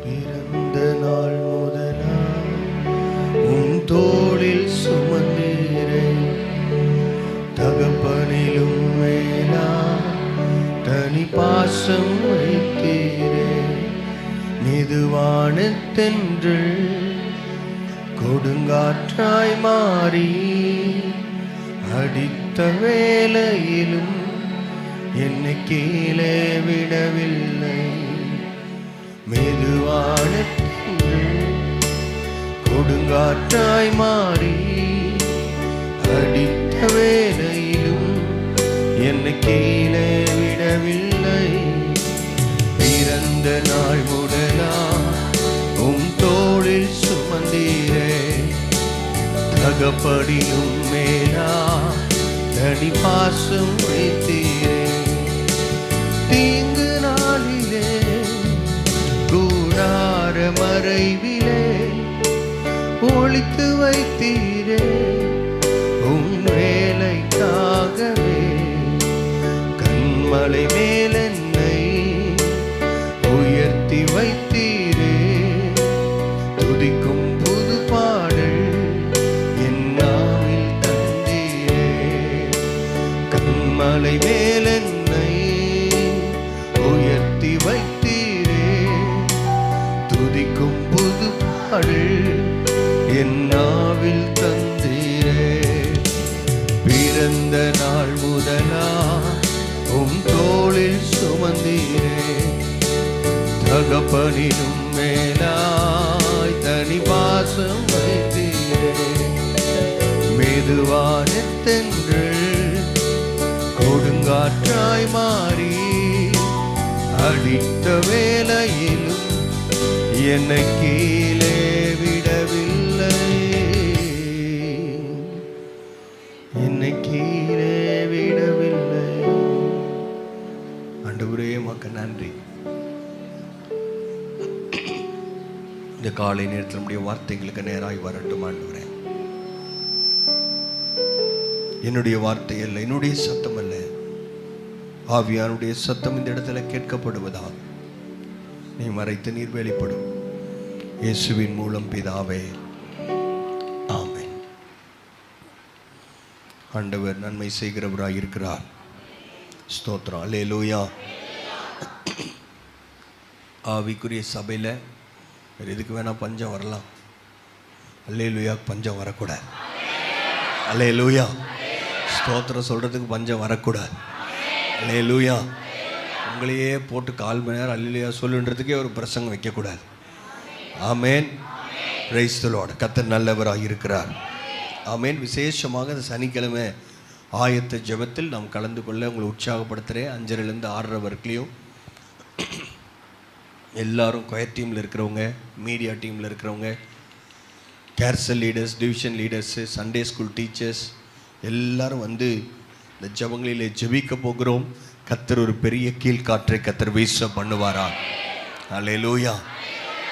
பிறந்த நாள் முதலா உன் தோளில் சுமந்தீரே, தகப்பனிலும் மேலா தனி பாசம் வைத்தீரே. மெதுவான தென்றல் கொடுங்காற்றாய் மாறி அடித்த வேளையிலும் என்னை கீழே விடவில்லை. மெதுவான தென்றல் கொடுங்காற்றாய் மாறி அடித்த வேளையிலும் என்னை கீழே விடவில்லை. பிறந்த நாள் முதலா உம் தோளில் சுமந்தீரே, தகப்படியும் மேலா தனி பாசம் வைத்தீரே. தீங்கு நாளிலே கூடார மறைவிலே ஒளித்து வைத்தீரே, உம் வேலைக்காகவே கண்மலை மேல் என்னை உயர்த்தி வைத்தீரே. துதிக்கும் புது பாடல் என் நாவில் தந்தீரே. கண்மலை மேல் என்னை உயர்த்தி வைத்தீரே. துதிக்கும் புது பாடல் என் நாவில் தந்தீரே. பிறந்த நாள் முதலா உம் தோளில் சுமந்தீரே, தகப்பனிலும் மேலாய் தனி பாசம் வைத்தீரே. மெதுவான தென்றல் கொடுங்காற்றாய் மாறி அடித்த வேளையிலும் என்னை கீழே விடவில்லை. என்னை கீழே விடவில்லை. ஆண்டவரே உமக்கு நன்றி. இந்த காலை நேரத்தில் நம்முடைய வார்த்தைகளுக்கு நேராய் வரட்டும் ஆண்டவரே. என்னுடைய வார்த்தை அல்ல, என்னுடைய சத்தம் அல்ல, ஆவியானுடைய சத்தம் இந்த இடத்துல கேட்கப்படுவதால் நீ மறைத்து நீர் வெளிப்படும். இயேசுவின் மூலம் பிதாவே, ஆமென். ஆண்டவர் நன்மை செய்கிறவராய் இருக்கிறார். ஸ்தோத்திரம், அல்லேலூயா. ஆவிக்குரிய சபையில் எதுக்கு வேணா பஞ்சம் வரலாம், அல்லேலூயா. பஞ்சம் வரக்கூடாது. அல்லேலூயா. ஸ்தோத்திரம் சொல்றதுக்கு பஞ்சம் வரக்கூடாது. அல்லேலூயா. உங்களையே போட்டு 4 மணி நேரம் அல்லேலூயா சொல்லுன்றதுக்கே ஒரு பிரசங்கம் வைக்கக்கூடாது. ஆமேன். Praise the Lord. கர்த்தர் நல்லவராக இருக்கிறார். ஆமேன். விசேஷமாக இந்த சனிக்கிழமை ஆயத்த ஜெபத்தில் நாம் கலந்து கொள்ள உங்களை உற்சாகப்படுத்துகிறேன். 5:30 6:30 வரைக்கும் எல்லாரும் கொயர் டீமில் இருக்கிறவங்க, மீடியா டீமில் இருக்கிறவங்க, care cell leaders, division leaders, Sunday school teachers எல்லாரும் வந்து இந்த ஜெபங்களிலே ஜெபிக்க போகிறோம். கர்த்தர் ஒரு பெரிய கீழ்காற்றை கர்த்தர் வீச பண்ணுவாரா. அல்லேலூயா.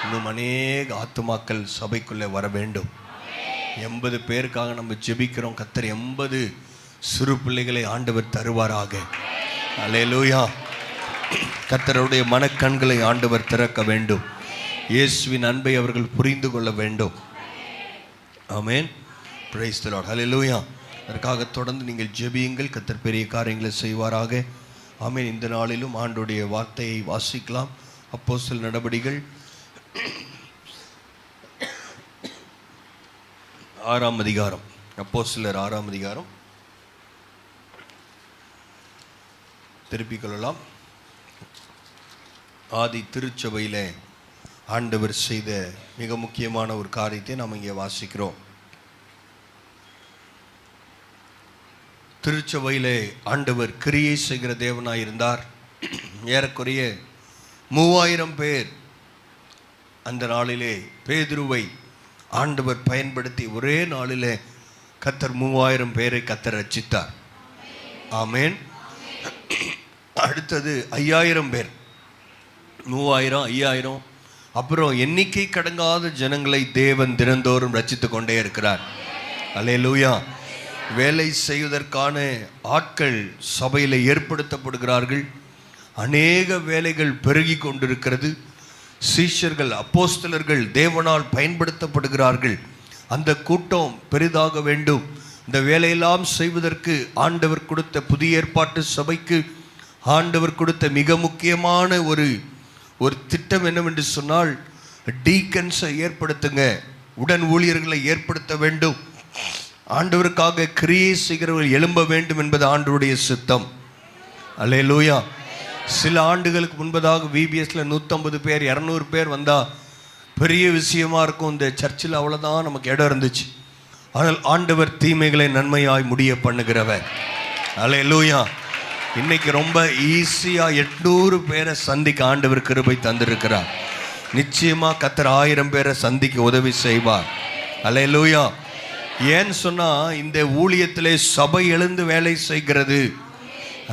இன்னும் அநேக ஆத்துமாக்கள் சபைக்குள்ளே வர வேண்டும். 80 பேருக்காக நம்ம ஜெபிக்கிறோம். கர்த்தர் 80 சிறு பிள்ளைகளை ஆண்டவர் தருவாராக. அல்லேலூயா. கர்த்தருடைய மனக்கண்களை ஆண்டவர் திறக்க வேண்டும். இயேசுவின் அன்பை அவர்கள் புரிந்து கொள்ள வேண்டும். Amen. Praise the Lord. Hallelujah. அதற்காக தொடர்ந்து நீங்கள் ஜெபியுங்கள். கர்த்தர் பெரிய காரியங்களை செய்வாராக. ஆமென். இந்த நாளிலும் ஆண்டவருடைய வார்த்தையை வாசிக்கலாம். அப்போஸ்தலர் நடபடிகள் 6ஆம் அதிகாரம். அப்போஸ்தலர் 6ஆம் அதிகாரம் திருப்பிக் கொள்ளலாம். ஆதி திருச்சபையில் ஆண்டவர் செய்த மிக முக்கியமான ஒரு காரியத்தை நாம் இங்கே வாசிக்கிறோம். திருச்சபையிலே ஆண்டவர் கிரியை செய்கிற தேவனாயிருந்தார். ஏறக்குறைய 3000 பேர் அந்த நாளிலே பேதுருவை ஆண்டவர் பயன்படுத்தி ஒரே நாளிலே கர்த்தர் 3000 பேரை கர்த்தர் ரட்சித்தார். ஆமென். அடுத்தது 5000 பேர், 3000 5000, அப்புறம் எண்ணிக்கை கடங்காத ஜனங்களை தேவன் தினந்தோறும் ரட்சித்து கொண்டே இருக்கிறார். அல்லேலூயா. வேலை செய்வதற்கான ஆட்கள் சபையில் ஏற்படுத்தப்படுகிறார்கள். அநேக வேலைகள் பெருகி கொண்டிருக்கிறது. சீஷர்கள், அப்போஸ்தலர்கள் தேவனால் பயன்படுத்தப்படுகிறார்கள். அந்த கூட்டம் பெரிதாக வேண்டும். இந்த வேலையெல்லாம் செய்வதற்கு ஆண்டவர் கொடுத்த புதிய ஏற்பாட்டு சபைக்கு ஆண்டவர் கொடுத்த மிக முக்கியமான ஒரு திட்டம் என்னவென்று சொன்னால், டீக்கன்ஸை ஏற்படுத்துங்க, உடன் ஊழியர்களை ஏற்படுத்த வேண்டும், ஆண்டவருக்காக கிரியை செய்கிறவர்கள் எழும்ப வேண்டும் என்பது ஆண்டவருடைய சித்தம். அல்லேலூயா. சில ஆண்டுகளுக்கு முன்பதாக VBSல 150 பேர் 200 பேர் வந்தால் பெரிய விஷயமா இருக்கும். இந்த சர்ச்சில் அவ்வளோதான் நமக்கு இடம் இருந்துச்சு. ஆனால் ஆண்டவர் தீமைகளை நன்மையாய் முடிய பண்ணுகிறவர். அல்லேலூயா. இன்னைக்கு ரொம்ப ஈஸியாக 800 பேரை சந்திக்க ஆண்டவர் கிருபை தந்திருக்கிறார். நிச்சயமாக கர்த்தர் 1000 பேரை சந்திக்க உதவி செய்வார். அல்லேலூயா. ஏன்னு சொன்னால், இந்த ஊழியத்திலே சபை எழுந்து வேலை செய்கிறது.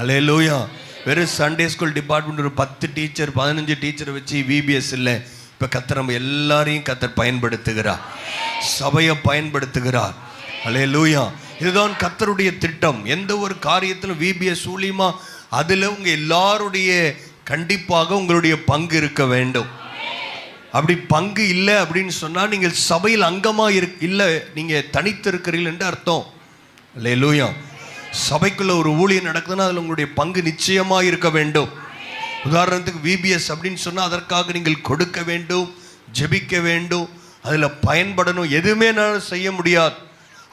அல்லேலூயா. வெறும் சண்டே ஸ்கூல் டிபார்ட்மெண்ட் ஒரு 10 டீச்சர் 15 டீச்சரை வச்சு VBS இல்லை. இப்போ கர்த்தர் நம்ம எல்லாரையும் கர்த்தர் பயன்படுத்துகிறார், சபையை பயன்படுத்துகிறார். அல்லேலூயா. இதுதான் கர்த்தருடைய திட்டம். எந்த ஒரு காரியத்திலும் VBS ஊழியமா அதில் உங்கள் எல்லாருடைய கண்டிப்பாக உங்களுடைய பங்கு இருக்க வேண்டும். அப்படி பங்கு இல்லை அப்படின்னு சொன்னால் நீங்கள் சபையில் அங்கமாக இல்லை, நீங்கள் தனித்து இருக்கிறீர்கள் என்று அர்த்தம். அல்லேலூயா. சபைக்குள்ள ஒரு ஊழியம் நடக்குதுன்னா அதில் உங்களுடைய பங்கு நிச்சயமாக இருக்க வேண்டும். உதாரணத்துக்கு VBS அப்படின்னு சொன்னால் அதற்காக நீங்கள் கொடுக்க வேண்டும், ஜெபிக்க வேண்டும், அதில் பயன்படணும். எதுவுமே நான் செய்ய முடியாது.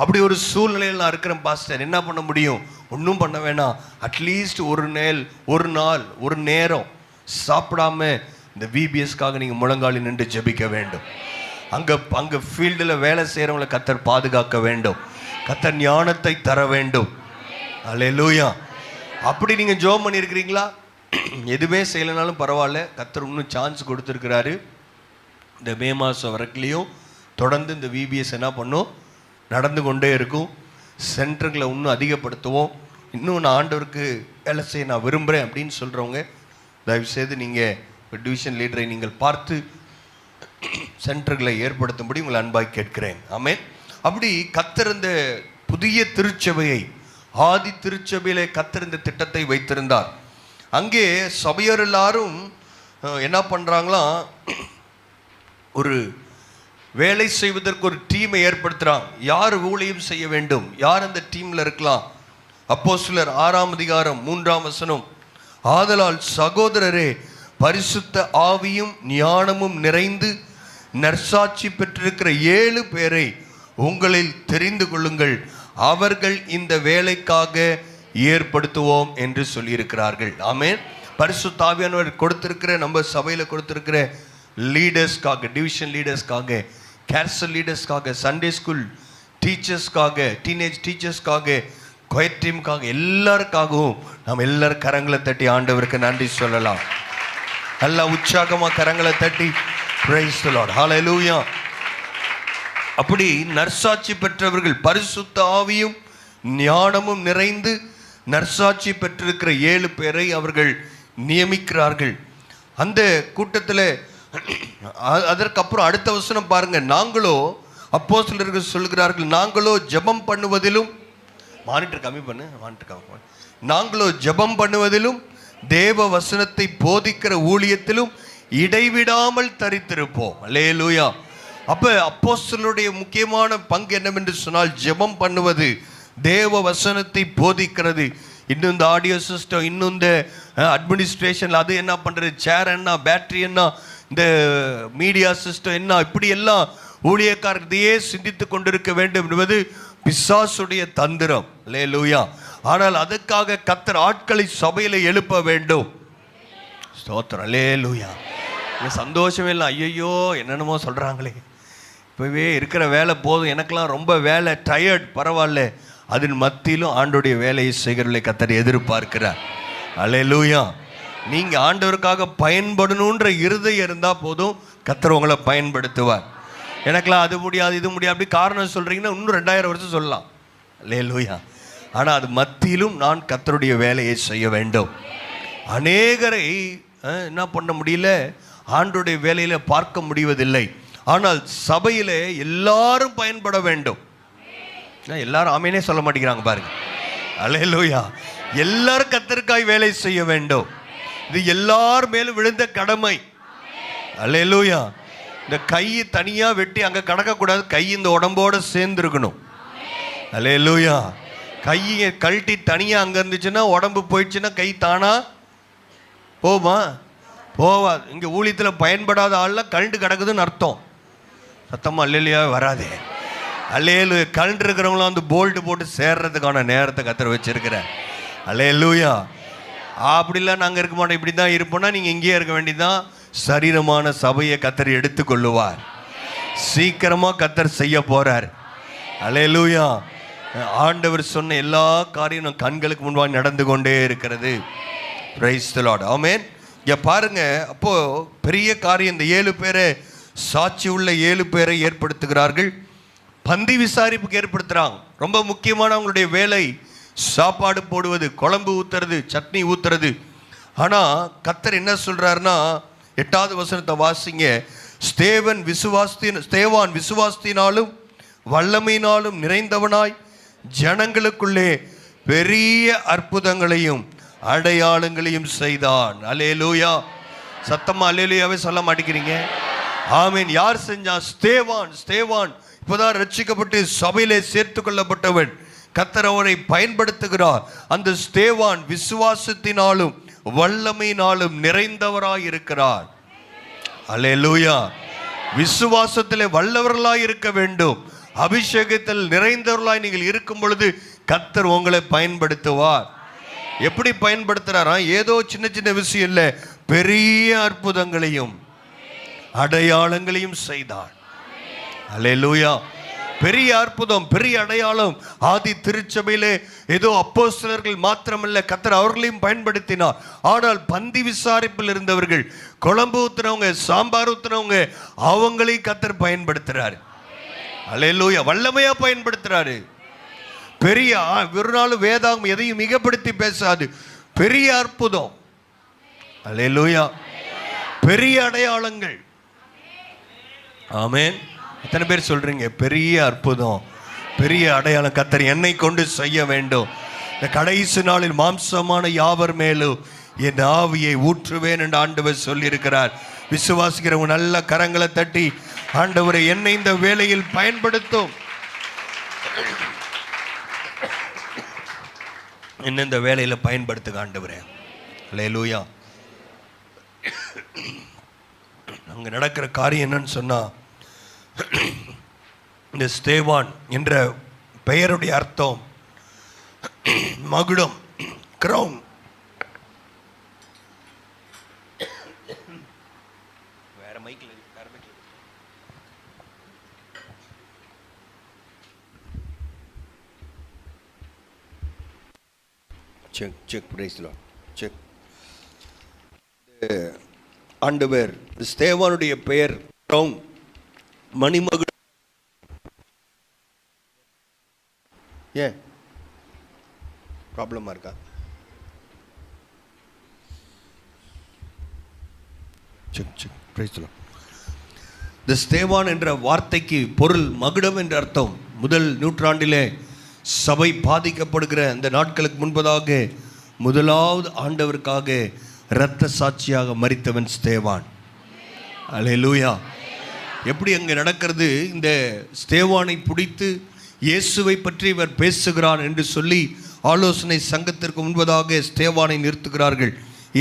அப்படி ஒரு சூழ்நிலையில் நான் இருக்கிறேன் பாஸ்டர். என்ன பண்ண முடியும்? ஒன்றும் பண்ண வேணாம். அட்லீஸ்ட் ஒரு நாள் ஒரு நேரம் சாப்பிடாம இந்த VBSக்காக நீங்கள் முழங்காலி நின்று ஜெபிக்க வேண்டும். அங்கே ஃபீல்டில் வேலை செய்கிறவங்களை கர்த்தர் பாதுகாக்க வேண்டும், கர்த்தர் ஞானத்தை தர வேண்டும். அல்லேலூயா. அப்படி நீங்கள் ஜெபம் பண்ணியிருக்கிறீங்களா? எதுவுமே செய்யலைனாலும் பரவாயில்ல, கர்த்தர் இன்னும் சான்ஸ் கொடுத்துருக்கிறாரு. இந்த மே மாதம் வரைக்கும் தொடர்ந்து இந்த VBS என்ன பண்ணும், நடந்து கொண்டே இருக்கும். சென்டர்களை இன்னும் அதிகப்படுத்துவோம். இன்னும் நான் ஆண்டவருக்கு வேலை செய்ய நான் விரும்புகிறேன் அப்படின்னு சொல்கிறவங்க தயவுசெய்து நீங்கள் டிவிஷன் லீடரை நீங்கள் பார்த்து சென்டர்களை ஏற்படுத்தும்படி உங்களை அன்பாய் கேட்கிறேன். ஆமென். அப்படி கர்த்தர் இந்த புதிய திருச்சபையை, ஆதி திருச்சபையிலே கர்த்தர் இந்த திட்டத்தை வைத்திருந்தார். அங்கே சபையர் எல்லாரும் என்ன பண்ணுறாங்களாம், ஒரு வேலை செய்வதற்கு ஒரு டீமை ஏற்படுத்துகிறான். யார் ஊழியம் செய்ய வேண்டும், யார் அந்த டீமில் இருக்கலாம்? அப்போஸ்தலர் 6ஆம் அதிகாரம் 3ஆம் வசனம், ஆதலால் சகோதரரே, பரிசுத்த ஆவியும் ஞானமும் நிறைந்து நற்சாட்சி பெற்றிருக்கிற 7 பேரை உங்களில் தெரிந்து கொள்ளுங்கள், அவர்கள் இந்த வேலைக்காக ஏற்படுத்துவோம் என்று சொல்லியிருக்கிறார்கள். ஆமென். பரிசுத்த ஆவியானவர் கொடுத்திருக்கிற, நம்ம சபையில் கொடுத்திருக்கிற லீடர்ஸ்க்காக, டிவிஷன் லீடர்ஸ்க்காக, கேர்சல் லீடர்ஸ்க்காக, சண்டே ஸ்கூல் டீச்சர்ஸ்க்காக, டீனேஜ் டீச்சர்ஸ்க்காக, குயர் டீமுக்காக, எல்லாருக்காகவும் நாம் எல்லாரும் கரங்களை தட்டி ஆண்டவருக்கு நன்றி சொல்லலாம். நல்லா உற்சாகமாக கரங்களை தட்டி பிரைஸ் தி லார்ட். ஹல்லேலூயா. அப்படி நற்சாட்சி பெற்றவர்கள், பரிசுத்த ஆவியும் ஞானமும் நிறைந்து நற்சாட்சி பெற்றிருக்கிற 7 பேரை அவர்கள் நியமிக்கிறார்கள். அந்த கூட்டத்தில் அதற்கப்புறம் அடுத்த வசனம் பாருங்க, நாங்களோ, அப்போஸ்தலர்கள் சொல்கிறார்கள், நாங்களோ ஜெபம் பண்ணுவதிலும், மானிட்டர் கம்மி பண்ணு, நாங்களோ ஜெபம் பண்ணுவதிலும் தேவ வசனத்தை போதிக்கிற ஊழியத்திலும் இடைவிடாமல் தரித்திருப்போம். அல்லேலூயா. அப்போ அப்போஸ்தலருடைய முக்கியமான பங்கு என்னவென்று சொன்னால், ஜெபம் பண்ணுவது, தேவ வசனத்தை போதிக்கிறது. இன்னும் இந்த ஆடியோ சிஸ்டம், இன்னும் இந்த அட்மினிஸ்ட்ரேஷன், அது என்ன பண்ணுறது, சேர் என்ன, பேட்டரி என்ன, இந்த மீடியா சிஸ்டம் என்ன, இப்படி எல்லாம் ஊழியக்காரர்களையே சிந்தித்து கொண்டிருக்க வேண்டும் என்பது பிசாசுடைய தந்திரம். அல்லேலூயா. ஆனால் அதுக்காக கர்த்தர் ஆட்களை சபையில் எழுப்ப வேண்டும். ஸ்தோத்திரம். அல்லேலூயா. சந்தோஷமே இல்லை. ஐயோ என்னென்னமோ சொல்கிறாங்களே, இப்போவே இருக்கிற வேலை போதும், எனக்கெல்லாம் ரொம்ப வேலை, டயர்ட், பரவாயில்ல. அதன் மத்தியிலும் ஆண்டோடைய வேலையை செய்கிறவர்களை கர்த்தர் எதிர்பார்க்கிறார். அல்லேலூயா. நீங்கள் ஆண்டவருக்காக பயன்படணுன்ற இருதயம் இருந்தால் போதும், கர்த்தர் உங்களை பயன்படுத்துவார். எனக்கெல்லாம் அது முடியாது, இது முடியாது, அப்படி காரணம் சொல்கிறீங்கன்னா இன்னும் 2000 வருஷம் சொல்லலாம். அல்லேலூயா. ஆனால் அது மத்தியிலும் நான் கர்த்தருடைய வேலையை செய்ய வேண்டும். அநேகரை என்ன பண்ண முடியல, ஆண்டோடைய வேலையில் பார்க்க முடிவதில்லை. ஆனால் சபையில் எல்லாரும் பயன்பட வேண்டும். எல்லாரும் ஆமேனே சொல்ல மாட்டேங்கிறாங்க பாருங்க. அல்லேலூயா. எல்லாரும் கர்த்தருக்காய் வேலை செய்ய வேண்டும். இது எல்லார் மேலும் விழுந்த கடமை. அல்லேலூயா. இந்த கை தனியா வெட்டி அங்க கடக்கக்கூடாது, கை இந்த உடம்போட சேர்ந்து இருக்கணும். அல்லேலூயா. கையை கழட்டி தனியா அங்க இருந்துச்சுன்னா உடம்பு போயிடுச்சுன்னா கை தானா போமா? போவாது. இங்க ஊழியத்தில் பயன்படாத ஆள்லாம் கழண்டு கிடக்குதுன்னு அர்த்தம். சத்தமா அல்லேலூயா வராதே. அல்லேலூயா. கழண்டு இருக்கிறவங்களாம் வந்து போல்ட்டு போட்டு சேர்றதுக்கான நேரத்தை கத்தர் வச்சிருக்கிறேன். அல்லேலூயா. அப்படிலாம் நாங்கள் இருக்க மாட்டோம், இப்படி தான் இருப்போம்னா நீங்கள் இங்கேயே இருக்க வேண்டியதுதான். சரீரமான சபையை கத்தர் எடுத்துக்கொள்ளுவார். சீக்கிரமாக கத்தர் செய்ய போறார். அல்லேலூயா. ஆண்டவர் சொன்ன எல்லா காரியம் கண்களுக்கு முன்பாக நடந்து கொண்டே இருக்கிறது. Praise the Lord. ஆமென். இங்கே பாருங்க, அப்போ பெரிய காரியம். இந்த 7 பேரை, சாட்சி உள்ள 7 பேரை ஏற்படுத்துகிறார்கள். பந்தி விசாரிப்புக்கு ஏற்படுத்துகிறாங்க. ரொம்ப முக்கியமான அவங்களுடைய வேலை சாப்பாடு போடுவது, குழம்பு ஊத்துறது, சட்னி ஊத்துறது. ஆனால் கர்த்தர் என்ன சொல்றாருன்னா, 8வது வசனத்தை வாசிங்க. ஸ்தேவான் விசுவாசத்தினாலும் வல்லமையினாலும் நிறைந்தவனாய் ஜனங்களுக்குள்ளே பெரிய அற்புதங்களையும் அடையாளங்களையும் செய்தான். அல்லேலூயா. சத்தமா அல்லேலூயாவே சொல்ல மாட்டேங்கிறீங்க? ஆமீன். யார் செஞ்சா? ஸ்தேவான் இப்போதான் ரட்சிக்கப்பட்டு சபையிலே சேர்த்து கொள்ளப்பட்டவன். கர்த்தர் அவரை பயன்படுத்துகிறார். அந்த ஸ்தேவான் விசுவாசத்தினாலும் வல்லமையினாலும் நிறைந்தவராய் இருக்கிறார். அல்லேலூயா. விசுவாசத்திலே வல்லவர்களாய் இருக்க வேண்டும். அபிஷேகத்தில் நிறைந்தவர்களாய் நீங்கள் இருக்கும் பொழுது கர்த்தர் உங்களை பயன்படுத்துவார். எப்படி பயன்படுத்துறாரா? ஏதோ சின்ன சின்ன விஷயம் இல்லை, பெரிய அற்புதங்களையும் அடையாளங்களையும் செய்தார். அல்லேலூயா. பெரிய அற்புதம், பெரிய அடையாளம். ஆதி திருச்சபையிலே ஏதோ அப்போஸ்தலர்கள் மாத்திரமல்ல, கர்த்தர் அவர்களையும் பயன்படுத்தினார். ஆனால் பந்தி விசாரிப்பில் இருந்தவர்கள், குழம்பு ஊத்துறவங்க, சாம்பார் ஊத்துறவங்க, அவங்களையும் கர்த்தர் பயன்படுத்துறாரு. அல்லேலூயா. வல்லமையா பயன்படுத்துறாரு. பெரிய ஒரு நாள் வேதாகம் எதையும் மிகப்படுத்தி பேசாது. பெரிய அற்புதம். அல்லேலூயா. பெரிய அடையாளங்கள். ஆமென். எத்தனை பேர் சொல்றீங்க பெரிய அற்புதம், பெரிய அடையாளம் கர்த்தர் என்னை கொண்டு செய்ய வேண்டும்? இந்த கடைசி நாளில் மாம்சமான யாவர் மேலும் என் ஆவியை ஊற்றுவேன் என்று ஆண்டவர் சொல்லி இருக்கிறார். விசுவாசிக்கிறவங்க நல்ல கரங்களை தட்டி, ஆண்டவரை என்னை இந்த வேளையில் பயன்படுத்தும், என்ன இந்த வேலையில பயன்படுத்துக ஆண்டவரே. அல்லேலூயா. அங்க நடக்கிற காரியம் என்னன்னு சொன்னா, இந்த ஸ்தேவான் என்ற பெயருடைய அர்த்தம் மகுடம், கிரவுன். வேற மைக்ல செக் பிரைஸ் லார்ட். செக். ஆண்டவர் ஸ்தேவானுடைய பெயர் கிரவுன், மணிமகுடம். ஏன் ப்ராப்ளமா இருக்கா? இந்த ஸ்தேவான் என்ற வார்த்தைக்கு பொருள் மகுடம் என்ற அர்த்தம். முதல் நூற்றாண்டிலே சபை பாதிக்கப்படுகிற அந்த நாட்களுக்கு முன்பதாக முதலாவது ஆண்டவருக்காக இரத்த சாட்சியாக மரித்தவன் ஸ்தேவான். அல்லேலூயா. எப்படி அங்கே நடக்கிறது? இந்த ஸ்தேவானை பிடித்து இயேசுவை பற்றி இவர் பேசுகிறான் என்று சொல்லி ஆலோசனை சங்கத்திற்கு முன்பதாக ஸ்தேவானை நிறுத்துகிறார்கள்.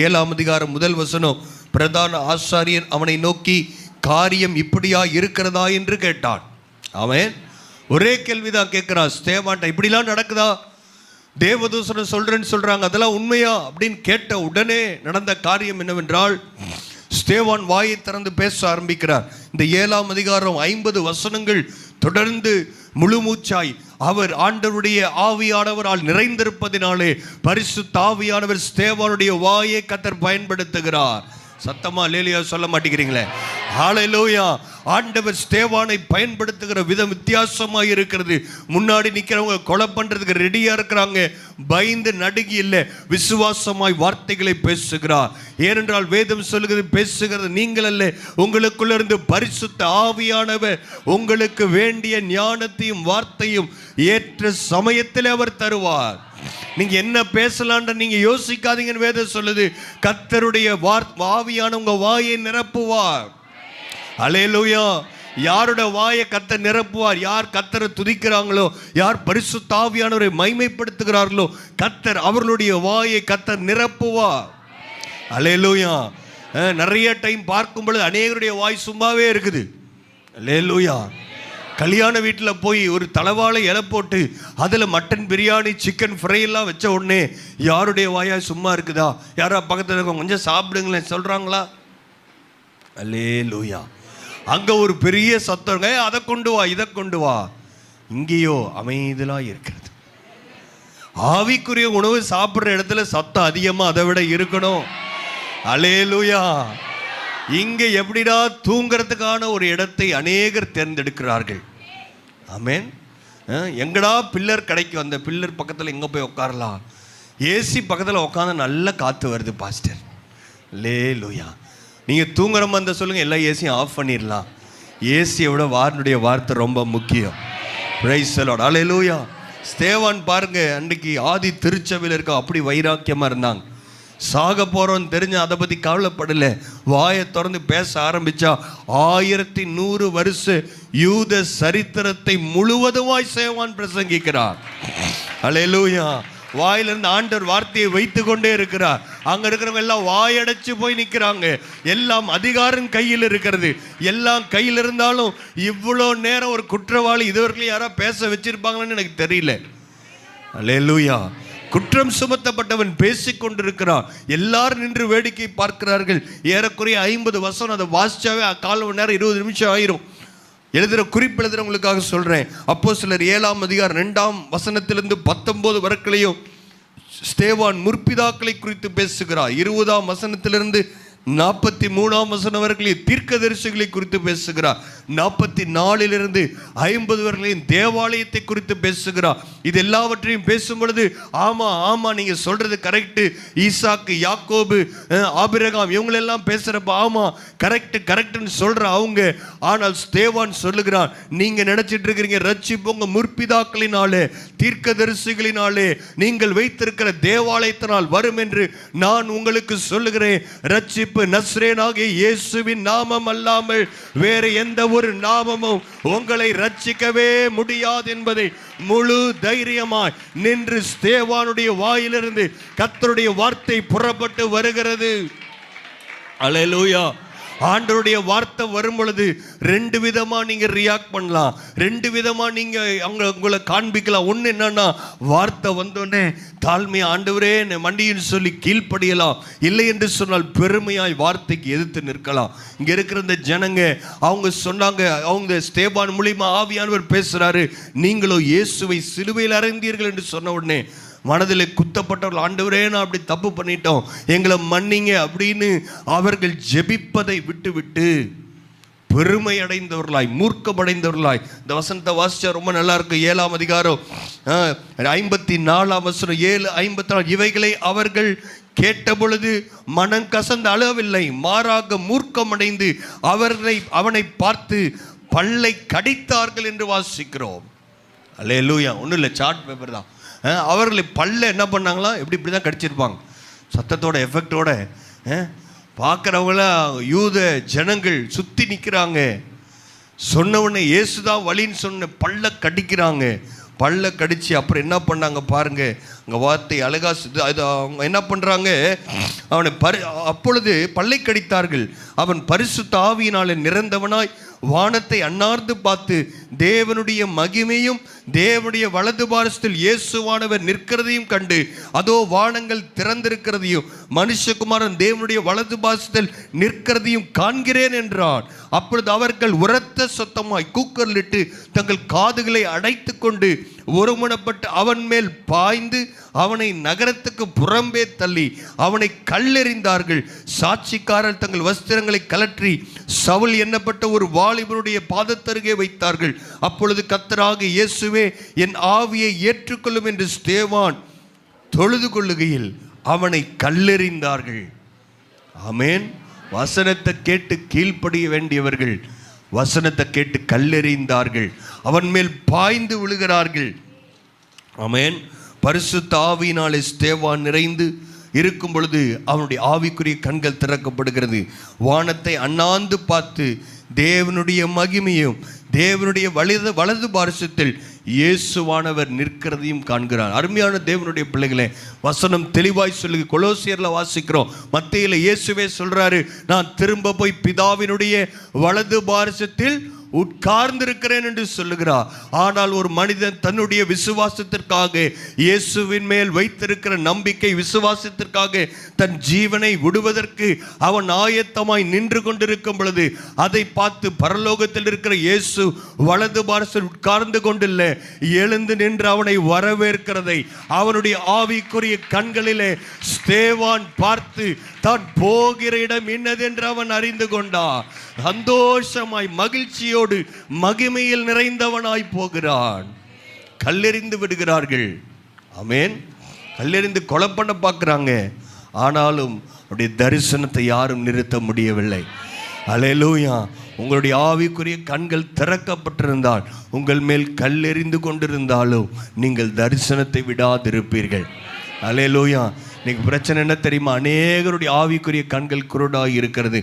7ஆம் அதிகாரம் 1 வசனம். பிரதான ஆசாரியன் அவனை நோக்கி, காரியம் இப்படியா இருக்கிறதா என்று கேட்டான். அவன் ஒரே கேள்விதான் கேட்கிறான், ஸ்தேவான்ட்ட இப்படிலாம் நடக்குதா? தேவதூசனை சொல்றேன்னு சொல்றாங்க, அதெல்லாம் உண்மையா அப்படின்னு கேட்ட உடனே நடந்த காரியம் என்னவென்றால், ஸ்தேவான் வாயை திறந்து பேச ஆரம்பிக்கிறார். இந்த 7ஆம் அதிகாரம் 50 வசனங்கள் தொடர்ந்து முழு மூச்சாய் அவர் ஆண்டவருடைய ஆவியானவரால் நிறைந்திருப்பதினாலே பரிசுத்த ஆவியானவர் ஸ்தேவானுடைய வாயை கர்த்தர் பயன்படுத்துகிறார். சத்தமா அல்லேலூயா சொல்ல மாட்டேங்கிறீங்களே? ஹல்லேலூயா. ஆண்டவர் ஸ்தேவானை பயன்படுத்துகிற விதம் வித்தியாசமாக இருக்கிறது. முன்னாடி நிற்கிறவங்க கொலை பண்றதுக்கு ரெடியா இருக்கிறாங்க, பயந்து நடுங்கி இல்லை, விசுவாசமாய் வார்த்தைகளை பேசுகிறார். ஏனென்றால் வேதம் சொல்லுகிறது, பேசுகிறது நீங்கள் அல்ல, உங்களுக்குள்ள இருந்து பரிசுத்த ஆவியானவர் உங்களுக்கு வேண்டிய ஞானத்தையும் வார்த்தையும் ஏற்ற சமயத்தில் அவர் தருவார். நீங்க என்ன பேசலான்ற நீங்க யோசிக்காதீங்கன்னு வேதம் சொல்லுது. கர்த்தருடைய ஆவியான உங்க வாயை நிரப்புவார். அல்லேலூயா. யாரோட வாயை கர்த்தர் நிரப்புவார்? யார் கர்த்தரை துதிக்கிறாங்களோ, யார் பரிசுத்த ஆவியானவரை மகிமைப்படுத்துகிறார்களோ, கர்த்தர் அவர்களுடைய வாயை கர்த்தர் நிரப்புவார். அல்லேலூயா. நிறைய டைம் பார்க்கும் பொழுது அநேகருடைய வாய் சும்மாவே இருக்குது. அல்லேலூயா. கல்யாண வீட்டில் போய் ஒரு தலவாழை இலை போட்டு அதில் மட்டன் பிரியாணி, சிக்கன் ஃப்ரை எல்லாம் வச்ச உடனே யாருடைய வாயா சும்மா இருக்குதா? யாரா பக்கத்தில் இருக்க கொஞ்சம் சாப்பிடுங்களேன் சொல்கிறாங்களா? அல்லேலூயா. அங்கே ஒரு பெரிய சத்தம், அதை கொண்டு வா, இதை கொண்டு வா. இங்கேயோ அமைதலாக இருக்கிறது. ஆவிக்குரிய உணவு சாப்பிட்ற இடத்துல சத்தம் அதிகமாக அதை விட இருக்கணும். அல்லேலூயா. இங்கே எப்படிடா தூங்கிறதுக்கான ஒரு இடத்தை அநேகர் தேர்ந்தெடுக்கிறார்கள். ஆமென். எங்கடா பில்லர் கிடைக்கும், அந்த பில்லர் பக்கத்தில் எங்கே போய் உட்காரலாம்? ஏசி பக்கத்தில் உட்காந்து நல்ல காற்று வருது பாஸ்டர். அல்லேலூயா. நீங்கள் தூங்குற மாதிரி இருந்தால் சொல்லுங்கள், எல்லா ஏசியும் ஆஃப் பண்ணிடலாம். ஏசியை விட வார்னுடைய வார்த்தை ரொம்ப முக்கியம். Praise the Lord. அல்லேலூயா. ஸ்தேவான் பாருங்க, அன்றைக்கு ஆதி திருச்சபையில் இருக்க அப்படி வைராக்கியமாக இருந்தாங்க. சாக போகிறோன்னு தெரிஞ்சு அதை பற்றி கவலைப்படலை. வாயை திறந்து பேச ஆரம்பித்தா 1100 வருஷ யூத சரித்திரத்தை முழுவதுமாய் ஸ்தேவான் பிரசங்கிக்கிறார். அல்லேலூயா. வாயிலிருந்து ஆண்டவர் வார்த்தையை வைத்து கொண்டே இருக்கிறார். அங்கே இருக்கிறவங்க எல்லாம் வாயடைச்சு போய் நிற்கிறாங்க. எல்லாம் அதிகாரம் கையில் இருக்கிறது. எல்லாம் கையில் இருந்தாலும் இவ்வளோ நேரம் ஒரு குற்றவாளி இதுவரைக்கும் யாராவது பேச வச்சிருப்பாங்கன்னு எனக்கு தெரியல. அல்லேலூயா. குற்றம் சுமத்தப்பட்டவன் பேசிக் கொண்டிருக்கிறான். எல்லாரும் நின்று வேடிக்கை பார்க்கிறார்கள். ஏறக்குறைய 50 வசனம் அதை வாசிச்சாவே 1/4 நேரம் 20 நிமிஷம் ஆயிரும். எழுதுகிற குறிப்பு எழுதுறவங்களுக்காக சொல்கிறேன். அப்போஸ்தலர் 7ஆம் அதிகாரம் 2ஆம் வசனத்திலிருந்து 19 வரைக்கும் ஸ்தேவான் முற்பிதாக்களை குறித்து பேசுகிறார். 20ஆம் வசனத்திலிருந்து 43ஆம் வசனம் வரைக்கும் தீர்க்கதரிசிகளை குறித்து பேசுகிறார். 44 50 வரைக்கும் தேவாலயத்தை குறித்து பேசுகிறார். இது எல்லாவற்றையும் பேசும் பொழுது ஆமா நீங்க சொல்றது கரெக்டு, ஈசாக்கு, யாக்கோபு, ஆபிரகாம் இவங்களெல்லாம் பேசுறப்ப ஆமா கரெக்ட்னு சொல்ற அவங்க. ஆனால் ஸ்தேவான் சொல்லுகிறான், நீங்க நினைச்சிட்டு இருக்கிறீங்க ரட்சிப்பு உங்க முற்பிதாக்களினாலே, தீர்க்கதரிசிகளினாலே, நீங்கள் வைத்திருக்கிற தேவாலயத்தினால் வரும் என்று நான் உங்களுக்கு சொல்லுகிறேன். ரட்சிப்பு நஸ்ரேனாகிய இயேசுவின் நாமம் அல்லாமல் வேற எந்த ஒரு நாமமும் உங்களை ரட்சிக்கவே முடியாது என்பதை முழு தைரியமாய் நின்று ஸ்தேவானுடைய வாயிலிருந்து கர்த்தருடைய வார்த்தை புறப்பட்டு வருகிறது. அல்லேலூயா. ஆண்டவருடைய வார்த்தை வரும் பொழுது 2 விதமா நீங்க ரியாக்ட் பண்ணலாம், 2 விதமா நீங்க உங்களை காண்பிக்கலாம். ஒன்று என்னன்னா, வார்த்தை வந்தோடனே தாழ்மையா ஆண்டவரே மண்டின்னு சொல்லி கீழ்ப்படியலாம். இல்லை என்று சொன்னால் பெருமையாய் வார்த்தைக்கு எதிர்த்து நிற்கலாம். இங்க இருக்கிற இந்த ஜனங்க அவங்க சொன்னாங்க, அவங்க ஸ்தேவான் மூலியமா ஆவியானவர் பேசுறாரு, நீங்களோ இயேசுவை சிலுவையில் அறைந்தீர்கள் என்று சொன்ன உடனே மனதில் குத்தப்பட்டவர்கள், ஆண்டவரே நான் அப்படி தப்பு பண்ணிட்டோம், எங்களை மன்னிங்க அப்படின்னு அவர்கள் ஜெபிப்பதை விட்டு பெருமை அடைந்தவர்களாய், மூர்க்கமடைந்தவர்களாய். இந்த வசனத்தை வாசிச்சா ரொம்ப நல்லா இருக்கு. 7ஆம் அதிகாரம் 54ஆம் வசனம் 7:54. இவைகளை அவர்கள் கேட்டபொழுது மனம் கசந்து அழவில்லை, மாறாக மூர்க்கமடைந்து அவனை பார்த்து பல்லை கடித்தார்கள் என்று வாசிக்கிறோம். அல்லேலூயா. ஒன்றும் இல்லை, சார்ட் பேப்பர் தான். அவர்களை பல்ல என்ன பண்ணாங்களாம், இப்படி தான் கடிச்சிருப்பாங்க, சத்தத்தோட எஃபெக்டோட. பார்க்குறவங்கள யூத ஜனங்கள் சுற்றி நிற்கிறாங்க. சொன்னவொடனே இயேசுதான் வழின்னு சொன்ன பல்ல கடிக்கிறாங்க. பல்ல கடிச்சு அப்புறம் என்ன பண்ணாங்க பாருங்க, அங்கே வார்த்தை அழகா அது அவங்க என்ன பண்ணுறாங்க, அவனை அப்பொழுது பல்லை கடித்தார்கள். அவன் பரிசுத்த ஆவியினாலே நிறந்தவனாய் வானத்தை அண்ணார்ந்து பார்த்து தேவனுடைய மகிமையும் தேவனுடைய வலது பாரசத்தில் இயேசுவானவர் நிற்கிறதையும் கண்டு, அதோ வானங்கள் திறந்திருக்கிறதையும் மனுஷகுமாரன் தேவனுடைய வலது பாரசத்தில் நிற்கிறதையும் காண்கிறேன் என்றான். அப்பொழுது அவர்கள் உரத்த சத்தமாய் கூக்குரலிட்டு தங்கள் காதுகளை அடைத்து கொண்டு ஒருமனப்பட்டு அவன் மேல் பாய்ந்து அவனை நகரத்துக்கு புறம்பே தள்ளி அவனை கல்லெறிந்தார்கள். சாட்சிக்காரர் தங்கள் வஸ்திரங்களை கலற்றி சவுல் எண்ணப்பட்ட ஒரு வாலிபனுடைய பாதத்தருகே வைத்தார்கள். அப்பொழுது கர்த்தராகிய இயேசுவே என் ஆவியை ஏற்றுக்கொள்ளும் என்று ஸ்தேவான் தொழுது கொள்ளுகையில் அவனை கல்லெறிந்தார்கள். ஆமென். வசனத்தை கேட்டு கீழ்ப்படிய வேண்டியவர்கள் வசனத்தை கேட்டு கல்லெறிந்தார்கள், அவன் மேல் பாய்ந்து விழுகிறார்கள். ஆமென். பரிசுத்த ஆவியினாலே ஸ்தேவான் நிறைந்து இருக்கும் பொழுது அவனுடைய ஆவிக்குரிய கண்கள் திறக்கப்படுகிறது. வானத்தை அண்ணாந்து பார்த்து தேவனுடைய மகிமையும் தேவனுடைய வலது பாரசத்தில் இயேசுவானவர் நிற்கிறதையும் காண்கிறார். அருமையான தேவனுடைய பிள்ளைகளே, வசனம் தெளிவாய் சொல்லுங்க. கொலோசியர்ல வாசிக்கிறோம், மத்தேயுல இயேசுவே சொல்றாரு, நான் திரும்ப போய் பிதாவினுடைய வலது பாரசத்தில் உட்கார்ந்திருக்கிறேன் என்று சொல்லுகிறார். ஆனால் ஒரு மனிதன் தன்னுடைய விசுவாசத்திற்காக, இயேசுவின் மேல் வைத்திருக்கிற நம்பிக்கை விசுவாசத்திற்காக தன் ஜீவனை விடுவதற்கு அவன் ஆயத்தமாய் நின்று கொண்டிருக்கும் பொழுது அதை பார்த்து பரலோகத்தில் இருக்கிற இயேசு வலது பாரசத்தில் உட்கார்ந்து கொண்டில்லை, எழுந்து நின்று அவனை வரவேற்கிறதை அவனுடைய ஆவிக்குரிய கண்களிலே ஸ்தேவான் பார்த்து தான் போகிற இடம் இன்னதென்று அவன் அறிந்து கொண்டான். சந்தோஷமாய் மகிழ்ச்சியோடு மகிமையில் நிறைந்தவனாய் போகிறான். கல்லெறிந்து விடுகிறார்கள், ஆமென். கல்லெறிந்து கொலை பண்ண பார்க்குறாங்க, ஆனாலும் அவருடைய தரிசனத்தை யாரும் நிறுத்த முடியவில்லை. அல்லேலூயா. உங்களுடைய ஆவிக்குரிய கண்கள் திறக்கப்பட்டிருந்தால், உங்கள் மேல் கல்லெறிந்து கொண்டிருந்தாலும் நீங்கள் தரிசனத்தை விடாதிருப்பீர்கள். அல்லேலூயா. இன்னைக்கு பிரச்சனை என்ன தெரியுமா? அநேகருடைய ஆவிக்குரிய கண்கள் குருடாய் இருக்கிறது.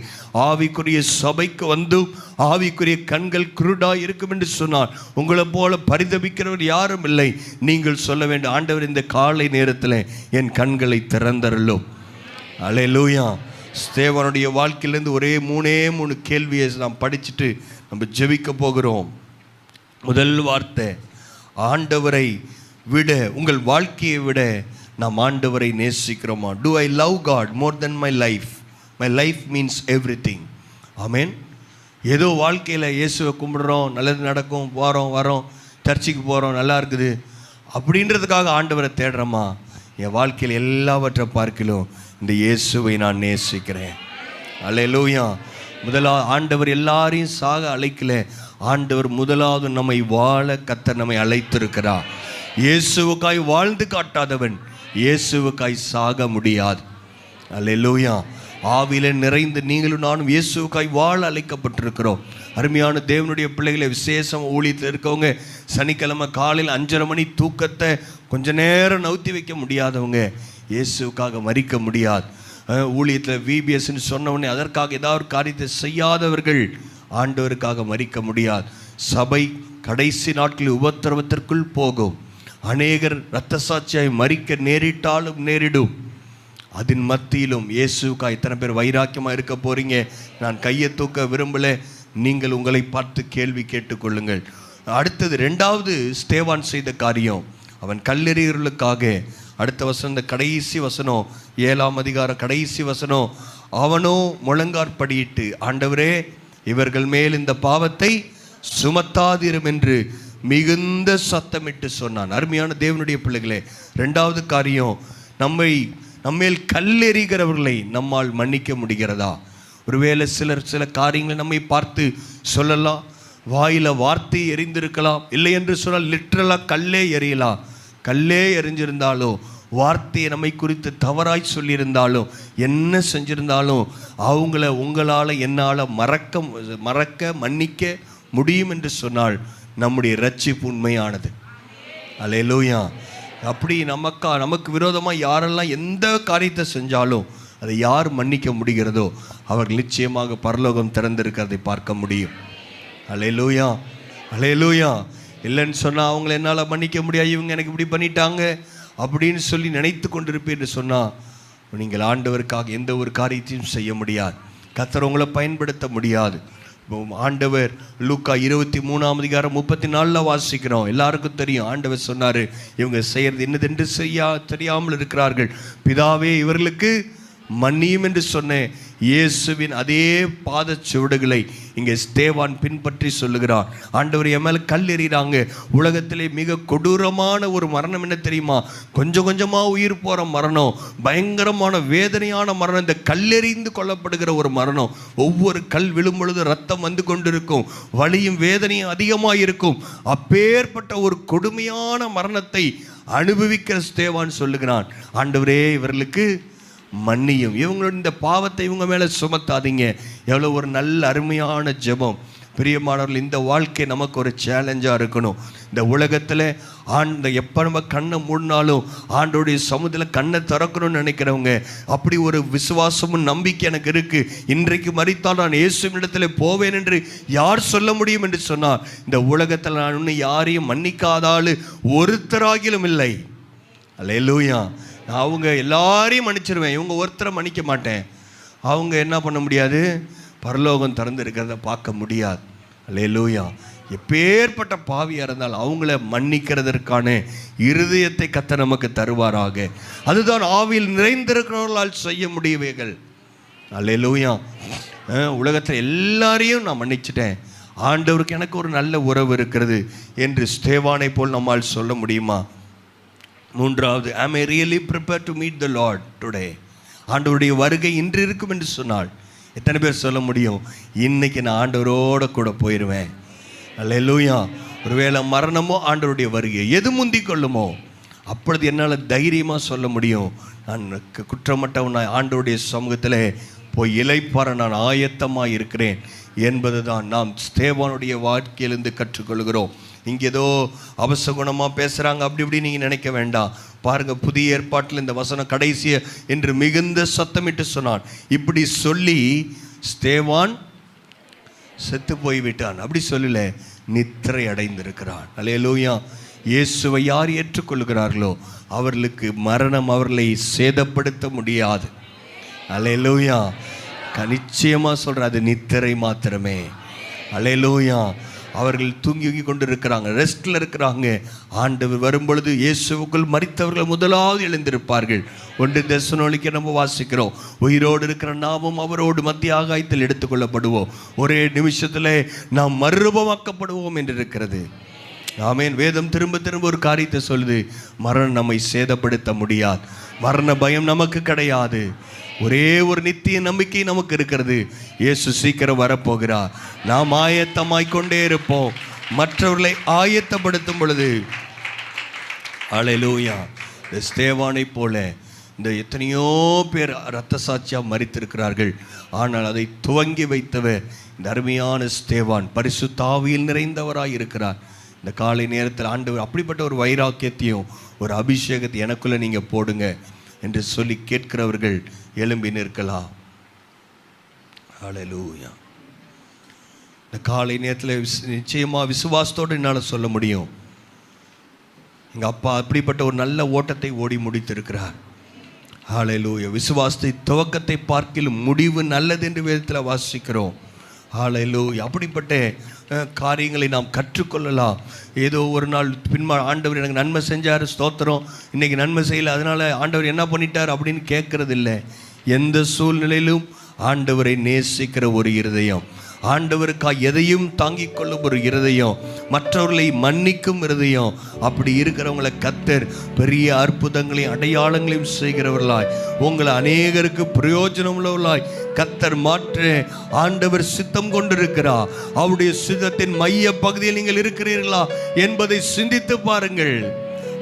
ஆவிக்குரிய சபைக்கு வந்து ஆவிக்குரிய கண்கள் குருடாய் இருக்கும் என்று சொன்னார். உங்களை போல பரிதபிக்கிறவர் யாரும் இல்லை. நீங்கள் சொல்ல வேண்டும், ஆண்டவர் இந்த காலை நேரத்தில் என் கண்களை திறந்தருளும். அல்லேலூயா. ஸ்தேவானுடைய வாழ்க்கையிலேருந்து ஒரே மூணு கேள்வியை நாம் படிச்சுட்டு நம்ம ஜெபிக்க போகிறோம். முதல் வார்த்தை, ஆண்டவரை விட, உங்கள் வாழ்க்கையை விட நாம் ஆண்டவரை நேசிக்கிறோமா? Do I love God more than my life? My life means everything. ஆமென். ஏதோ வாழ்க்கையில் இயேசுவை கும்பிடுறோம், நல்லது நடக்கும், போகிறோம் வரோம், சர்ச்சுக்கு போகிறோம், நல்லா இருக்குது அப்படின்றதுக்காக ஆண்டவரை தேடுறோமா? என் வாழ்க்கையில் எல்லாவற்றை பார்க்கிலும் இந்த இயேசுவை நான் நேசிக்கிறேன். அல்லேலூயா. முதலாவது ஆண்டவர் எல்லாரையும் சாக அழைக்கல. ஆண்டவர் முதலாவது நம்மை வாழ கர்த்தர் நம்மை அழைத்திருக்கிறார். இயேசுவுக்காய் வாழ்ந்து காட்டாதவன் இயேசுவுக்காய் சாக முடியாது. அல்லேலூயா. ஆவியில நிறைந்து நீங்களும் நானும் இயேசுவுக்காய் வாழ அழைக்கப்பட்டிருக்கிறோம். அருமையான தேவனுடைய பிள்ளைகளை, விசேஷம் ஊழியத்தில் இருக்கவங்க, சனிக்கிழமை காலையில் 5:30 மணி தூக்கத்தை கொஞ்ச நேரம் நவுத்தி வைக்க முடியாதவங்க இயேசுவுக்காக மரிக்க முடியாது. ஊழியத்தில் விபிஎஸ்ன்னு சொன்னவொடனே அதற்காக ஏதாவது ஒரு காரியத்தை செய்யாதவர்கள் ஆண்டவருக்காக மரிக்க முடியாது. சபை கடைசி நாட்களில் உபத்திரவத்திற்குள் போகும். அநேகர் இரத்த சாட்சியாய் மரிக்க நேரிட்டாலும் நேரிடும். அதன் மத்தியிலும் இயேசுக்காய் எத்தனை பேர் வைராக்கியமாக இருக்க போறீங்க? நான் கையை தூக்க விரும்பலை. நீங்கள் உங்களை பார்த்து கேள்வி கேட்டுக்கொள்ளுங்கள். அடுத்தது, ரெண்டாவது ஸ்தேவான் செய்த காரியம், அவன் கல்லெறியர்களுக்காக, அடுத்த வசனம், இந்த கடைசி வசனம், 7ஆம் அதிகாரம் கடைசி வசனம், அவனோ முழங்காற்படியிட்டு, ஆண்டவரே இவர்கள் மேல் இந்த பாவத்தை சுமத்தாதிரும் என்று மிகுந்த சத்தமிட்டு சொன்னான். அருமையான தேவனுடைய பிள்ளைகளே, ரெண்டாவது காரியம், நம்மேல் கல்லெறிகிறவர்களை நம்மால் மன்னிக்க முடிகிறதா? ஒருவேளை சில காரியங்களை நம்மை பார்த்து சொல்லலாம், வாயில வார்த்தை எரிந்திருக்கலாம், இல்லை என்று சொன்னால் லிட்ரலாக கல்லே எறியலாம். கல்லே எரிஞ்சிருந்தாலும், வார்த்தையை நம்மை குறித்து தவறாய் சொல்லியிருந்தாலும், என்ன செஞ்சிருந்தாலும் அவங்கள உங்களால் என்னால் மறக்க மன்னிக்க முடியும் என்று சொன்னால் நம்முடைய ரட்சிப்பு உண்மையானது. அல்லேலூயா. அப்படி நமக்கு விரோதமாக யாரெல்லாம் எந்த காரியத்தை செஞ்சாலும் அதை யார் மன்னிக்க முடிகிறதோ அவர்கள் நிச்சயமாக பரலோகம் திறந்திருக்கிறதை பார்க்க முடியும். அல்லேலூயா. அல்லேலூயா. இல்லைன்னு சொன்னால் அவங்கள என்னால் மன்னிக்க முடியாது, இவங்க எனக்கு இப்படி பண்ணிட்டாங்க அப்படின்னு சொல்லி நினைத்து கொண்டிருப்பீன்னு சொன்னால் நீங்கள் ஆண்டவருக்காக எந்த ஒரு காரியத்தையும் செய்ய முடியாது. கர்த்தர் உங்களை பயன்படுத்த முடியாது. ஆண்டவர் லூக்கா 23ஆம் அதிகாரம் 34 வாசிக்கிறோம். எல்லாருக்கும் தெரியும், ஆண்டவர் சொன்னார், இவங்க செய்யறது என்னதென்று தெரியாமல் இருக்கிறார்கள், பிதாவே இவர்களுக்கு மன்னியும் என்று சொன்னேன். இயேசுவின் அதே பாத சுவடுகளை இங்கே ஸ்தேவான் பின்பற்றி சொல்லுகிறான். ஆண்டவர் என் மேலே கல் எறிகிறாங்க. உலகத்திலே மிக கொடூரமான ஒரு மரணம் என்ன தெரியுமா? கொஞ்சம் கொஞ்சமாக உயிர் போகிற மரணம், பயங்கரமான வேதனையான மரணம், இந்த கல்லெறிந்து கொல்லப்படுகிற ஒரு மரணம். ஒவ்வொரு கல் விழும் பொழுது ரத்தம் வந்து கொண்டிருக்கும், வலியும் வேதனையும் அதிகமாக இருக்கும். அப்பேற்பட்ட ஒரு கொடுமையான மரணத்தை அனுபவிக்கிற ஸ்தேவான் சொல்லுகிறான், ஆண்டவரே இவர்களுக்கு மன்னியும், இவங்களோட இந்த பாவத்தை இவங்க மேலே சுமத்தாதீங்க. எவ்வளோ ஒரு நல்ல அருமையான ஜெபம். பிரியமானவர்கள், இந்த வாழ்க்கை நமக்கு ஒரு சேலஞ்சாக இருக்கணும். இந்த உலகத்தில் எப்போ நம்ம கண்ணை மூடினாலும் ஆண்டோடைய சமூகத்தில் கண்ணை திறக்கணும்னு நினைக்கிறவங்க, அப்படி ஒரு விசுவாசமும் நம்பிக்கை எனக்கு இருக்குது. இன்றைக்கு மரித்தால் நான் இயேசுவினிடத்தில் போவேன் என்று யார் சொல்ல முடியும் என்று சொன்னார். இந்த உலகத்தில் நான் இன்னும் யாரையும் மன்னிக்காத ஆள் ஒருத்தராகிலும் இல்லை. அல்லேலூயா. அவங்க எல்லாரையும் மன்னிச்சிருவேன், இவங்க ஒருத்தரை மன்னிக்க மாட்டேன். அவங்க என்ன பண்ண முடியாது? பரலோகம் திறந்து இருக்கிறத பார்க்க முடியாது. அல்லேலூயா. எப்பேற்பட்ட பாவியாக இருந்தாலும் அவங்கள மன்னிக்கிறதற்கான இருதயத்தை கர்த்தர் நமக்கு தருவாராக. அதுதான் ஆவியில் நிறைந்திருக்கிறவர்களால் செய்ய முடியவைகள். அல்லேலூயா. உலகத்தில் எல்லாரையும் நான் மன்னிச்சிட்டேன், ஆண்டவருக்கு எனக்கு ஒரு நல்ல உறவு இருக்கிறது என்று ஸ்தேவானை போல் நம்மால் சொல்ல முடியுமா? மூன்றாவது, am I really prepared to meet the Lord today? ஆண்டவருடைய வருகை இன்று இருக்கும் என்று சொன்னால் எத்தனை பேர் சொல்ல முடியும், இன்னைக்கு நான் ஆண்டவரோட கூட போயிடுவேன்? அல்லேலூயா. ஒருவேளை மரணமோ ஆண்டவருடைய வருகை எது முந்திக் கொள்ளுமோ அப்பொழுது என்னால் தைரியமாக சொல்ல முடியும், நான் குற்றமற்றவனாய் ஆண்டவருடைய சமூகத்தில் போய் இளைப்பாற நான் ஆயத்தமாக இருக்கிறேன் என்பது தான் நாம் ஸ்தேவானுடைய வாழ்க்கையிலிருந்து கற்றுக்கொள்கிறோம். இங்கே ஏதோ அவசகுணமாக பேசுகிறாங்க அப்படி இப்படி நீங்கள் நினைக்க வேண்டாம். பாருங்கள், புதிய ஏற்பாட்டில் இந்த வசனம் கடைசிய என்று மிகுந்த சத்தமிட்டு சொன்னான். இப்படி சொல்லி ஸ்தேவான் செத்து போய்விட்டான் அப்படி சொல்லல, நித்திரை அடைந்திருக்கிறான். அல்லேலூயா. இயேசுவை யார் ஏற்றுக்கொள்கிறார்களோ அவர்களுக்கு மரணம் அவர்களை சேதப்படுத்த முடியாது. அல்லேலூயா. நிச்சயமாக சொல்கிற, அது நித்திரை மாத்திரமே. அல்லேலூயா. அவர்கள் தூங்கி கொண்டு இருக்கிறாங்க, ரெஸ்ட்டில் இருக்கிறாங்க. ஆண்டவர் வரும்பொழுது இயேசுவுக்குள் மரித்தவர்கள் முதலாவது எழுந்திருப்பார்கள். 1 தெசலோனிக்கேயர் நம்ம வாசிக்கிறோம், உயிரோடு இருக்கிற நாமும் அவரோடு மத்திய ஆகாயத்தில் எடுத்துக்கொள்ளப்படுவோம், ஒரே நிமிஷத்தில் நாம் மறுரூபமாக்கப்படுவோம் என்று இருக்கிறது. ஆமென். வேதம் திரும்ப திரும்ப ஒரு காரியத்தை சொல்லுது, மரணம் நம்மை சேதப்படுத்த முடியாது, மரண பயம் நமக்கு கிடையாது. ஒரே ஒரு நித்திய நம்பிக்கை நமக்கு இருக்கிறது, இயேசு சீக்கிரம் வரப்போகிறார். நாம் ஆயத்தமாய்க்கொண்டே இருப்போம், மற்றவர்களை ஆயத்தப்படுத்தும் பொழுது. அல்லேலூயா. இந்த ஸ்தேவானை போல இந்த எத்தனையோ பேர் இரத்த சாட்சியாக மரித்திருக்கிறார்கள். ஆனால் அதை துவங்கி வைத்தவர் இந்த அருமையான ஸ்தேவான் பரிசுத்த ஆவியில் நிறைந்தவராய் இருக்கிறார். இந்த காலை நேரத்தில் ஆண்டவர் அப்படிப்பட்ட ஒரு வைராக்கியத்தையும் ஒரு அபிஷேகத்தை எனக்குள்ளே நீங்கள் போடுங்க என்று சொல்லி கேட்கிறவர்கள் எழும்பி நிற்கலாம். ஹல்லேலூயா. இந்த காலை நேரத்தில் நிச்சயமாக விசுவாசத்தோடு என்னால் சொல்ல முடியும், எங்கள் அப்பா அப்படிப்பட்ட ஒரு நல்ல ஓட்டத்தை ஓடி முடித்திருக்கிறார். ஹல்லேலூயா. விசுவாசத்தை துவக்கத்தை பார்க்கிலும் முடிவு நல்லது என்று வேதத்தில் வாசிக்கிறோம். ஹல்லேலூயா. அப்படிப்பட்ட காரியங்களை நாம் கற்றுக்கொள்ளலாம். ஏதோ ஒரு நாள் ஆண்டவர் எனக்கு நன்மை செஞ்சார், ஸ்தோத்திரம், இன்றைக்கி நன்மை செய்யலை அதனால் ஆண்டவர் என்ன பண்ணிட்டார் அப்படின்னு கேட்கறது இல்லை. எந்த சூழ்நிலையிலும் ஆண்டவரை நேசிக்கிற ஒரு இருதயம், ஆண்டவருக்காக எதையும் தாங்கிக் கொள்ளும் ஒரு இருதயம், மற்றவர்களை மன்னிக்கும் இருதயம், அப்படி இருக்கிறவங்களை கர்த்தர் பெரிய அற்புதங்களையும் அடையாளங்களையும் செய்கிறவர்களாய், உங்களை அநேகருக்கு பிரயோஜனம் உள்ளவர்களாய் கர்த்தர் மாற்ற ஆண்டவர் சித்தம் கொண்டிருக்கிறார். அவருடைய சித்தத்தின் மைய பகுதியில் நீங்கள் இருக்கிறீர்களா என்பதை சிந்தித்து பாருங்கள்.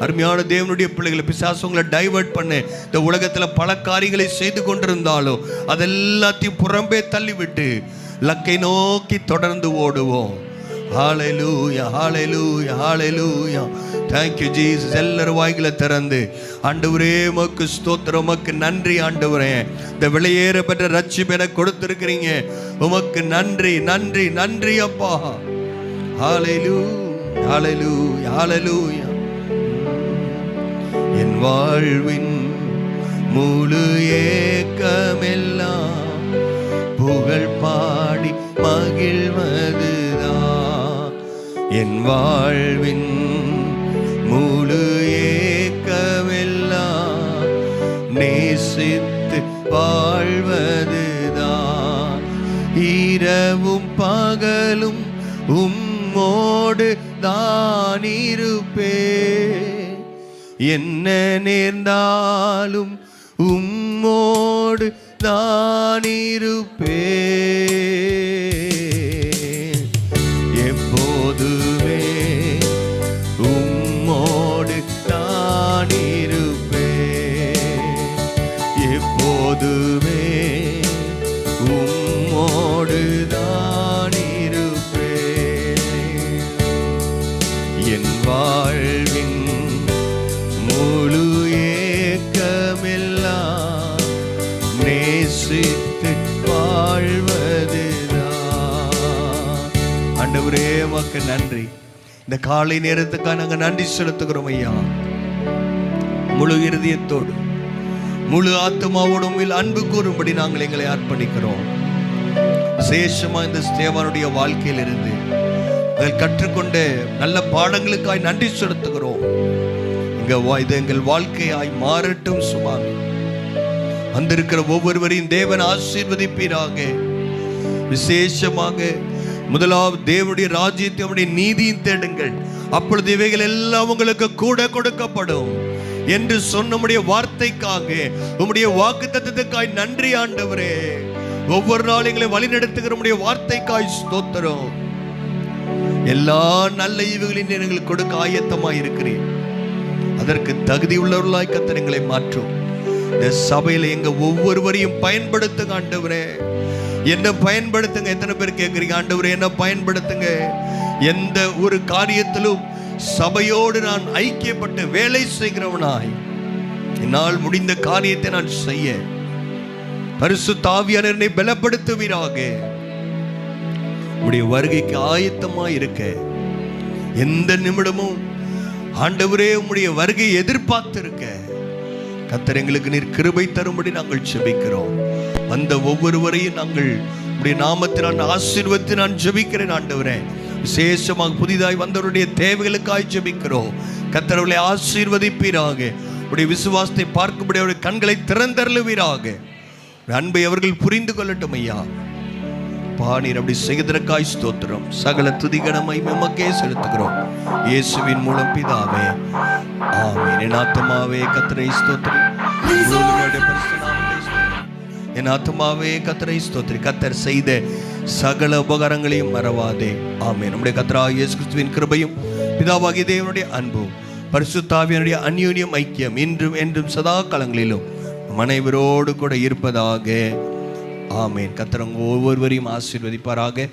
அருமையான தேவனுடைய பிள்ளைகளை, பிசாசு உங்களை டைவர்ட் பண்ண இந்த உலகத்தில் பல காரியங்களை செய்து கொண்டிருந்தாலும் அதெல்லாத்தையும் புறம்பே தள்ளிவிட்டு லக்கை நோக்கி தொடர்ந்து ஓடுவோம். Hallelujah, hallelujah, hallelujah. Thank you Jesus. எல்லாரும் வாய்களை திறந்து, ஆண்டவரே உமக்கு ஸ்தோத்திரம், உமக்கு நன்றி ஆண்டவரே, இந்த வெளியேற பெற்ற ரட்சிப்பை எனக்கு கொடுத்திருக்கிறீங்க, உமக்கு நன்றி நன்றி நன்றி அப்பா. ஹல்லேலூயா, ஹல்லேலூயா, ஹல்லேலூயா. என் வாழ்வின் முழு ஏக்கமெல்லாம் புகழ் பாடி மகிழ்வதுதான். என் வாழ்வின் முழு ஏக்கமெல்லாம் நேசித்து வாழ்வதுதான். இரவும் பகலும் உம்மோடு தான் இருப்பேன், என்ன நேர்ந்தாலும் உம்மோடு நான் இருப்பேன். எப்போதுமே உம்மோடு நான் இருப்பேன், எப்போதுமே உம்மோடு தான் இருப்பேன். நேசித்து வாழ்வதுதான். ஆண்டவரே உமக்கு நன்றி. இந்த காலை நேரத்துக்காக நாங்கள் நன்றி செலுத்துகிறோம் ஐயா. முழு இருதயத்தோடு முழு ஆத்மாவோடும் அன்பு கூறும்படி நாங்கள் எங்களை அர்ப்பணிக்கிறோம். விசேஷமா இந்த ஸ்தேவானுடைய வாழ்க்கையில் இருந்து கற்றுக்கொண்ட நல்ல பாடங்களுக்காய் நன்றி செலுத்துகிறோம். இது எங்கள் வாழ்க்கையாய் மாறட்டும் சுவாமி. வந்திருக்கிற ஒவ்வொருவரையும் தேவன் ஆசீர்வதிப்பீராக. விசேஷமாக முதலாவது தேவனுடைய ராஜ்யத்தை அவருடைய நீதியும் தேடுங்கள், அப்பொழுது இவைகள் எல்லாம் உங்களுக்கு கூட கொடுக்கப்படும் என்று சொன்ன உம்முடைய வார்த்தைக்காக, உம்முடைய வாக்குத்தத்தத்துக்காய் நன்றி ஆண்டவரே. ஒவ்வொரு நாளும் எங்களை வழிநடத்துகிற உம்முடைய வார்த்தைக்காய் ஸ்தோத்திரம். எல்லா நல்ல ஈவுகளையும் எங்களுக்கு கொடுக்க ஆயத்தமாய் இருக்கிறேன். அதற்கு தகுதி உள்ளவர்களாய் கர்த்தர் எங்களை மாற்றும். இந்த சபையில எங்க ஒவ்வொருவரையும் பயன்படுத்துங்க ஆண்டவரே. என்ன பயன்படுத்துங்க. எத்தனை பேர் கேட்குறீங்க ஆண்டவரே என்ன பயன்படுத்துங்க? எந்த ஒரு காரியத்திலும் சபையோடு நான் ஐக்கியப்பட்டு வேலை செய்கிறவனாய் என்னால் முடிந்த காரியத்தை நான் செய்ய பரிசுத்த ஆவியானவர் என்னை பலப்படுத்துவீராக. உடைய வருகைக்கு ஆயத்தமாய் இருக்க எந்த நிமிடமும் ஆண்டவரே உம்முடைய வருகையை எதிர்பார்த்து இருக்க கர்த்தர் எங்களுக்கு நீர் கிருபை தரும்படி நாங்கள் ஜெபிக்கிறோம். வந்த ஒவ்வொருவரையும் நாங்கள் உடைய நாமத்தினால் ஆசீர்வதித்து நான் ஜெபிக்கிறேன் ஆண்டவரே. விசேஷமாக புதிதாய் வந்தவருடைய தேவைகளுக்காய் ஜெபிக்கிறோம். கர்த்தர் அவர்களை ஆசீர்வதிப்பீராக. உடைய விசுவாசத்தை பார்க்கும்படி அவருடைய கண்களை திறந்தருளுவீராக. அன்பை அவர்கள் புரிந்து கொள்ளட்டும் ஐயா. பாணீர் அப்படி செய்வதற்காய் ஸ்தோத்திரம். சகல துதிகணமை எமக்கே செலுத்துகிறோம் இயேசுவின் மூலம் பிதாவே, ஆமென். என் ஆத்துமாவே கர்த்தரை ஸ்தோத்திரி. என் ஆத்துமாவே கர்த்தரை ஸ்தோத்திரி. கர்த்தர் செய்த சகல உபகாரங்களையும் மறவாதே. ஆமென். நம்முடைய கர்த்தராகிய இயேசு கிறிஸ்துவின் கிருபையும் பிதாவாகிய தேவனுடைய அன்பும் பரிசுத்த ஆவியானுடைய அந்யோன்யம் ஐக்கியம் இன்றும் என்றும் சதா காலங்களிலும் அனைவரோடு கூட இருப்பதாக. ஆமென். கர்த்தர் ஒவ்வொருவரையும் ஆசீர்வதிப்பாராக.